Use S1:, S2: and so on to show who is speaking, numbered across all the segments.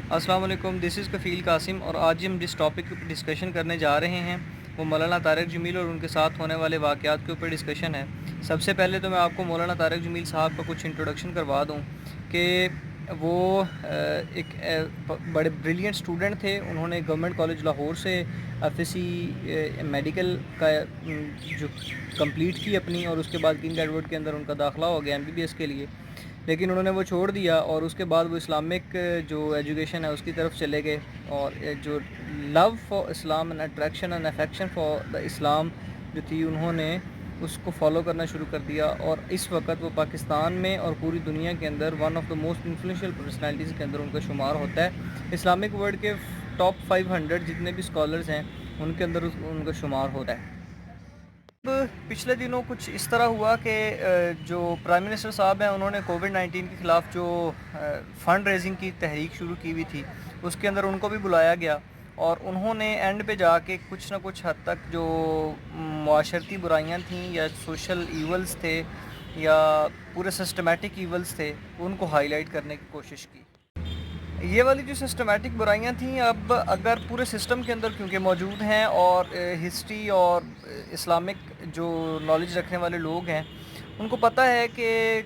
S1: السلام علیکم، دس از کفیل قاسم، اور آج ہم جس ٹاپک کے اوپر ڈسکشن کرنے جا رہے ہیں وہ مولانا طارق جمیل اور ان کے ساتھ ہونے والے واقعات کے اوپر ڈسکشن ہے۔ سب سے پہلے تو میں آپ کو مولانا طارق جمیل صاحب کا کچھ انٹروڈکشن کروا دوں کہ وہ ایک بڑے بریلینٹ اسٹوڈنٹ تھے۔ انہوں نے گورنمنٹ کالج لاہور سے ایف ایس سی میڈیکل کا جو کمپلیٹ کی اپنی، اور اس کے بعد کنگ ایڈورڈ کے اندر ان کا داخلہ ہو گیا MBBS کے لیے، لیکن انہوں نے وہ چھوڑ دیا اور اس کے بعد وہ اسلامک جو ایجوکیشن ہے اس کی طرف چلے گئے، اور جو love for Islam and attraction and affection for the Islam جو تھی، انہوں نے اس کو فالو کرنا شروع کر دیا، اور اس وقت وہ پاکستان میں اور پوری دنیا کے اندر one of the most influential personalities کے اندر ان کا شمار ہوتا ہے۔ اسلامک ورلڈ کے ٹاپ 500 جتنے بھی اسکالرز ہیں ان کے اندر ان کا شمار ہوتا ہے۔ پچھلے دنوں کچھ اس طرح ہوا کہ جو پرائم منسٹر صاحب ہیں انہوں نے کووڈ-19 کے خلاف جو فنڈ ریزنگ کی تحریک شروع کی ہوئی تھی، اس کے اندر ان کو بھی بلایا گیا، اور انہوں نے اینڈ پہ جا کے کچھ نہ کچھ حد تک جو معاشرتی برائیاں تھیں یا سوشل ایولز تھے یا پورے سسٹمیٹک ایولز تھے، ان کو ہائی لائٹ کرنے کی کوشش کی۔ یہ والی جو سسٹمیٹک برائیاں تھیں، اب اگر پورے سسٹم کے اندر کیونکہ موجود ہیں اور ہسٹری اور اسلامک جو نالج رکھنے والے لوگ ہیں ان کو پتہ ہے کہ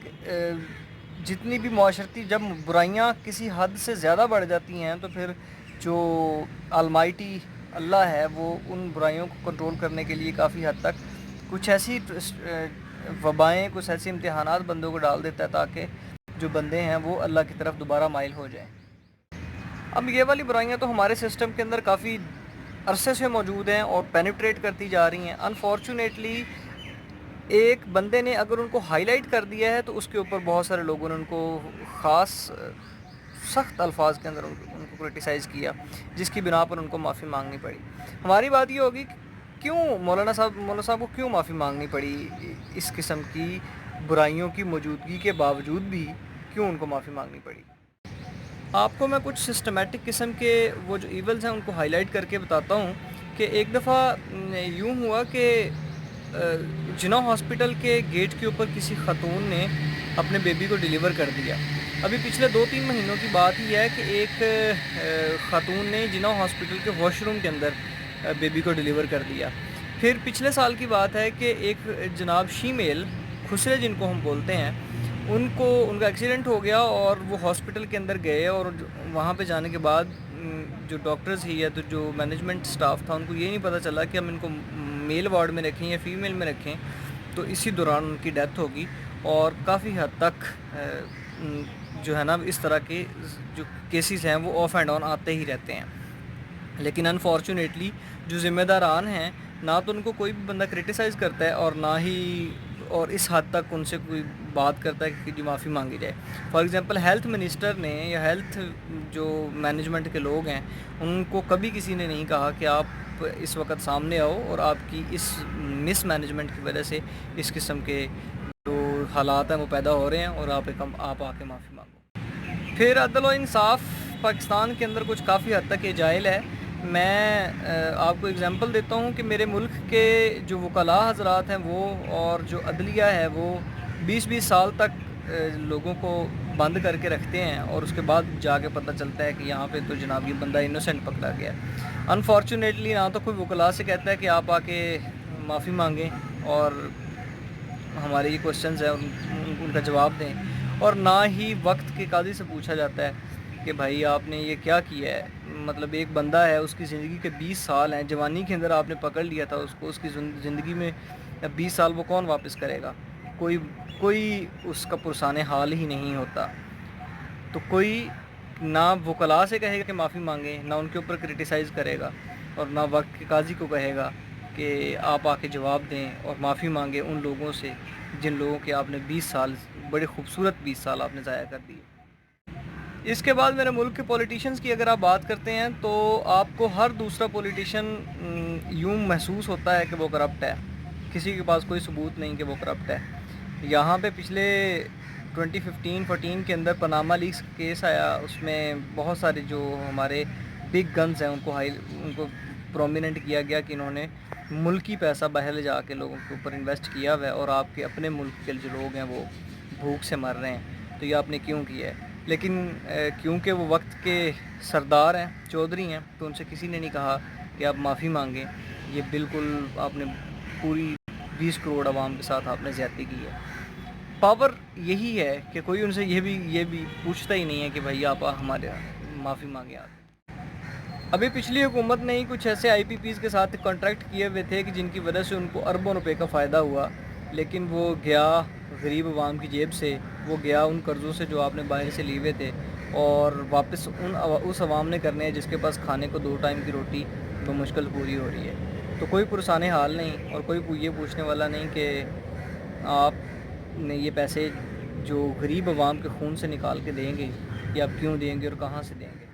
S1: جتنی بھی معاشرتی جب برائیاں کسی حد سے زیادہ بڑھ جاتی ہیں تو پھر جو المائٹی اللہ ہے وہ ان برائیوں کو کنٹرول کرنے کے لیے کافی حد تک کچھ ایسی وبائیں، کچھ ایسے امتحانات بندوں کو ڈال دیتا ہے تاکہ جو بندے ہیں وہ اللہ کی طرف دوبارہ مائل ہو جائیں۔ اب یہ والی برائیاں تو ہمارے سسٹم کے اندر کافی عرصے سے موجود ہیں اور پینیٹریٹ کرتی جا رہی ہیں۔ انفارچونیٹلی ایک بندے نے اگر ان کو ہائی لائٹ کر دیا ہے تو اس کے اوپر بہت سارے لوگوں نے ان کو خاص سخت الفاظ کے اندر ان کو کرٹیسائز کیا، جس کی بنا پر ان کو معافی مانگنی پڑی۔ ہماری بات یہ ہوگی کیوں مولانا صاحب کو کیوں معافی مانگنی پڑی، اس قسم کی برائیوں کی موجودگی کے باوجود بھی کیوں ان کو معافی مانگنی پڑی۔ آپ کو میں کچھ سسٹمیٹک قسم کے وہ جو ایولز ہیں ان کو ہائی لائٹ کر کے بتاتا ہوں کہ ایک دفعہ یوں ہوا کہ جناح ہاسپٹل کے گیٹ کے اوپر کسی خاتون نے اپنے بیبی کو ڈیلیور کر دیا۔ ابھی پچھلے 2-3 مہینوں کی بات ہی ہے کہ ایک خاتون نے جناح ہاسپٹل کے واش روم کے اندر بیبی کو ڈیلیور کر دیا۔ پھر پچھلے سال کی بات ہے کہ ایک جناب شیمیل خسرے جن کو ہم بولتے ہیں، ان کا ایکسیڈنٹ ہو گیا اور وہ ہاسپٹل کے اندر گئے، اور وہاں پہ جانے کے بعد جو ڈاکٹرز ہی یا تو جو مینجمنٹ سٹاف تھا ان کو یہ نہیں پتہ چلا کہ ہم ان کو میل وارڈ میں رکھیں یا فیمیل میں رکھیں، تو اسی دوران ان کی ڈیتھ ہوگی۔ اور کافی حد تک جو ہے نا اس طرح کے جو کیسز ہیں وہ آف اینڈ آن آتے ہی رہتے ہیں، لیکن انفارچونیٹلی جو ذمہ داران ہیں نہ تو ان کو کوئی بھی بندہ کرٹیسائز کرتا ہے اور نہ ہی اور اس حد تک ان سے کوئی بات کرتا ہے کہ معافی مانگی جائے۔ فار ایگزامپل ہیلتھ منسٹر نے یا ہیلتھ جو مینجمنٹ کے لوگ ہیں ان کو کبھی کسی نے نہیں کہا کہ آپ اس وقت سامنے آؤ اور آپ کی اس مس مینجمنٹ کی وجہ سے اس قسم کے جو حالات ہیں وہ پیدا ہو رہے ہیں اور آپ آ کے معافی مانگو۔ پھر عدل و انصاف پاکستان کے اندر کچھ کافی حد تک یہ جائل ہے۔ میں آپ کو اگزامپل دیتا ہوں کہ میرے ملک کے جو وکلاء حضرات ہیں وہ اور جو عدلیہ ہے وہ 20 سال تک لوگوں کو بند کر کے رکھتے ہیں، اور اس کے بعد جا کے پتہ چلتا ہے کہ یہاں پہ تو جناب یہ بندہ انوسینٹ پکڑا گیا۔ انفارچونیٹلی نہ تو کوئی وکلاء سے کہتا ہے کہ آپ آ کے معافی مانگیں اور ہمارے یہ کوشچنز ہیں ان کا جواب دیں، اور نہ ہی وقت کے قاضی سے پوچھا جاتا ہے کہ بھائی آپ نے یہ کیا کیا ہے۔ مطلب ایک بندہ ہے، اس کی زندگی کے 20 سال ہیں، جوانی کے اندر آپ نے پکڑ لیا تھا اس کو، اس کی زندگی میں 20 سال وہ کون واپس کرے گا؟ کوئی اس کا پرسان حال ہی نہیں ہوتا۔ تو کوئی نہ وکلاء سے کہے گا کہ معافی مانگیں، نہ ان کے اوپر کرٹیسائز کرے گا، اور نہ وقت کے قاضی کو کہے گا کہ آپ آ کے جواب دیں اور معافی مانگیں ان لوگوں سے جن لوگوں کے آپ نے 20 سال بڑے خوبصورت 20 سال آپ نے ضائع کر دیے۔ اس کے بعد میرے ملک کے پولیٹیشنز کی اگر آپ بات کرتے ہیں تو آپ کو ہر دوسرا پولیٹیشین یوں محسوس ہوتا ہے کہ وہ کرپٹ ہے، کسی کے پاس کوئی ثبوت نہیں کہ وہ کرپٹ ہے۔ یہاں پہ پچھلے 2015-14 کے اندر پاناما لیکس کیس آیا، اس میں بہت سارے جو ہمارے بگ گنز ہیں ان کو پرومیننٹ کیا گیا کہ انہوں نے ملکی پیسہ باہر لے جا کے لوگوں کے اوپر انویسٹ کیا ہوا ہے، اور آپ کے اپنے ملک کے جو لوگ ہیں وہ بھوک سے مر رہے ہیں، تو یہ آپ نے کیوں کیا ہے؟ لیکن کیونکہ وہ وقت کے سردار ہیں، چودھری ہیں، تو ان سے کسی نے نہیں کہا کہ آپ معافی مانگیں. یہ بالکل آپ نے پوری 20 کروڑ عوام کے ساتھ آپ نے زیادتی کی ہے. پاور یہی ہے کہ کوئی ان سے یہ بھی پوچھتا ہی نہیں ہے کہ بھائی آپ ہمارے معافی مانگیں. آپ ابھی پچھلی حکومت نے ہی کچھ ایسے آئی پی پیز کے ساتھ کانٹریکٹ کیے ہوئے تھے کہ جن کی وجہ سے ان کو اربوں روپے کا فائدہ ہوا، لیکن وہ گیا غریب عوام کی جیب سے، وہ گیا ان قرضوں سے جو آپ نے باہر سے لیے ہوئے تھے، اور واپس اس عوام نے کرنے ہیں جس کے پاس کھانے کو 2 ٹائم کی روٹی بمشکل پوری ہو رہی ہے. تو کوئی پرسان حال نہیں، اور کوئی یہ پوچھنے والا نہیں کہ آپ نے یہ پیسے جو غریب عوام کے خون سے نکال کے دیں گے یا آپ کیوں دیں گے اور کہاں سے دیں گے.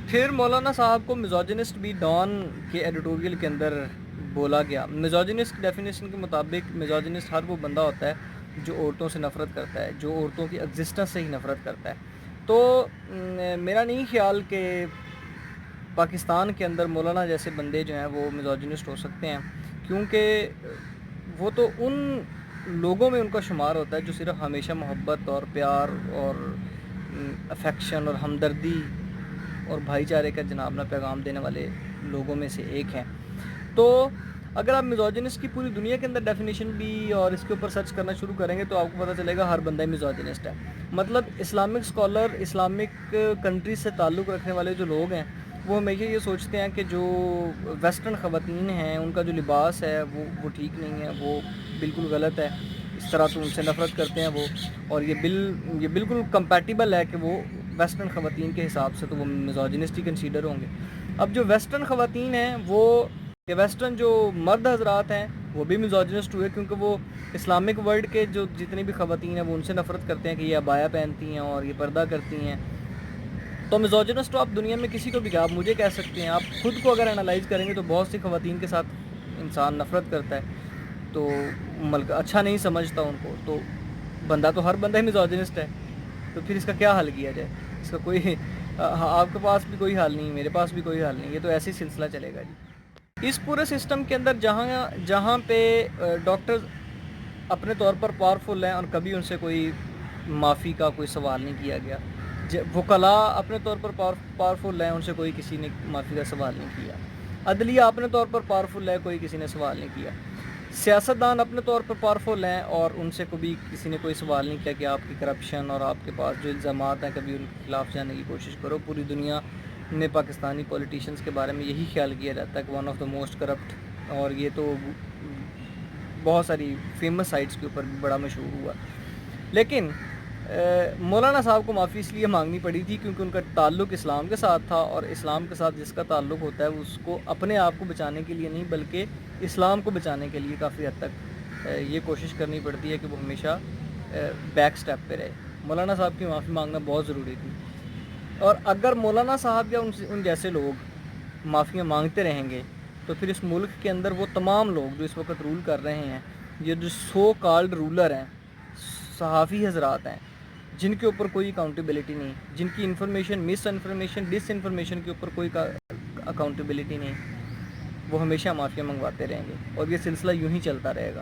S1: پھر مولانا صاحب کو میزوجنسٹ بھی ڈان کے ایڈیٹوریل کے اندر بولا گیا. میزوجنسٹ ڈیفینیشن کے مطابق میزوجنسٹ ہر وہ بندہ ہوتا ہے جو عورتوں سے نفرت کرتا ہے، جو عورتوں کی ایگزسٹنس سے ہی نفرت کرتا ہے. تو میرا نہیں خیال کہ پاکستان کے اندر مولانا جیسے بندے جو ہیں وہ میزوجنسٹ ہو سکتے ہیں، کیونکہ وہ تو ان لوگوں میں ان کا شمار ہوتا ہے جو صرف ہمیشہ محبت اور پیار اور افیکشن اور ہمدردی اور بھائی چارے کا جناب نہ پیغام دینے والے لوگوں میں سے ایک ہیں. تو اگر آپ میزوجنسٹ کی پوری دنیا کے اندر ڈیفینیشن بھی اور اس کے اوپر سرچ کرنا شروع کریں گے تو آپ کو پتہ چلے گا ہر بندہ میزوجنسٹ ہے. مطلب اسلامک اسکالر، اسلامک کنٹریز سے تعلق رکھنے والے جو لوگ ہیں وہ ہمیشہ یہ سوچتے ہیں کہ جو ویسٹرن خواتین ہیں ان کا جو لباس ہے وہ ٹھیک نہیں ہے، وہ بالکل غلط ہے، اس طرح تو ان سے نفرت کرتے ہیں وہ، اور یہ بالکل کمپیٹیبل ہے کہ وہ ویسٹرن خواتین کے حساب سے تو وہ میزوجنسٹ ہی کنسیڈر ہوں گے. اب جو ویسٹرن خواتین ہیں وہ کہ ویسٹرن جو مرد حضرات ہیں وہ بھی میزوجنسٹ ہوئے، کیونکہ وہ اسلامک ورلڈ کے جو جتنی بھی خواتین ہیں وہ ان سے نفرت کرتے ہیں کہ یہ عبایا پہنتی ہیں اور یہ پردہ کرتی ہیں. تو میزوجنسٹ تو آپ دنیا میں کسی کو بھی آپ مجھے کہہ سکتے ہیں، آپ خود کو اگر انالائز کریں گے تو بہت سی خواتین کے ساتھ انسان نفرت کرتا ہے، تو ملک اچھا نہیں سمجھتا ان کو. تو بندہ تو ہر بندہ ہی میزوجنسٹ ہے، تو پھر اس کا کیا حل کیا جائے؟ اس کا کوئی آپ کے پاس بھی کوئی حل نہیں، میرے پاس بھی کوئی حل نہیں، یہ تو ایسے ہی سلسلہ چلے گا جی. اس پورے سسٹم کے اندر جہاں پہ ڈاکٹرز اپنے طور پر پاورفل ہیں اور کبھی ان سے کوئی معافی کا کوئی سوال نہیں کیا گیا، وکلاء اپنے طور پر پاورفل ہیں، ان سے کوئی کسی نے معافی کا سوال نہیں کیا، عدلیہ اپنے طور پر پاورفل ہے، کوئی کسی نے سوال نہیں کیا، سیاستدان اپنے طور پر پاورفل ہیں اور ان سے کبھی کسی نے کوئی سوال نہیں کیا کہ آپ کی کرپشن اور آپ کے پاس جو الزامات ہیں کبھی ان کے خلاف جانے کی کوشش کرو. پوری دنیا میں پاکستانی پولیٹیشنز کے بارے میں یہی خیال کیا جاتا ہے کہ one of the most corrupt, اور یہ تو بہت ساری فیمس سائٹس کے اوپر بھی بڑا مشہور ہوا. لیکن مولانا صاحب کو معافی اس لیے مانگنی پڑی تھی کیونکہ ان کا تعلق اسلام کے ساتھ تھا، اور اسلام کے ساتھ جس کا تعلق ہوتا ہے اس کو اپنے آپ کو بچانے کے لیے نہیں بلکہ اسلام کو بچانے کے لیے کافی حد تک یہ کوشش کرنی پڑتی ہے کہ وہ ہمیشہ بیک سٹیپ پہ رہے. مولانا صاحب کی معافی مانگنا بہت ضروری تھی، اور اگر مولانا صاحب یا ان جیسے لوگ معافیاں مانگتے رہیں گے تو پھر اس ملک کے اندر وہ تمام لوگ جو اس وقت رول کر رہے ہیں، یہ جو سو کالڈ رولر ہیں، صحافی حضرات ہیں جن کے اوپر کوئی اکاؤنٹیبلٹی نہیں، جن کی انفارمیشن مس انفارمیشن ڈس انفارمیشن کے اوپر کوئی اکاؤنٹیبلٹی نہیں، وہ ہمیشہ معافیاں منگواتے رہیں گے اور یہ سلسلہ یوں ہی چلتا رہے گا.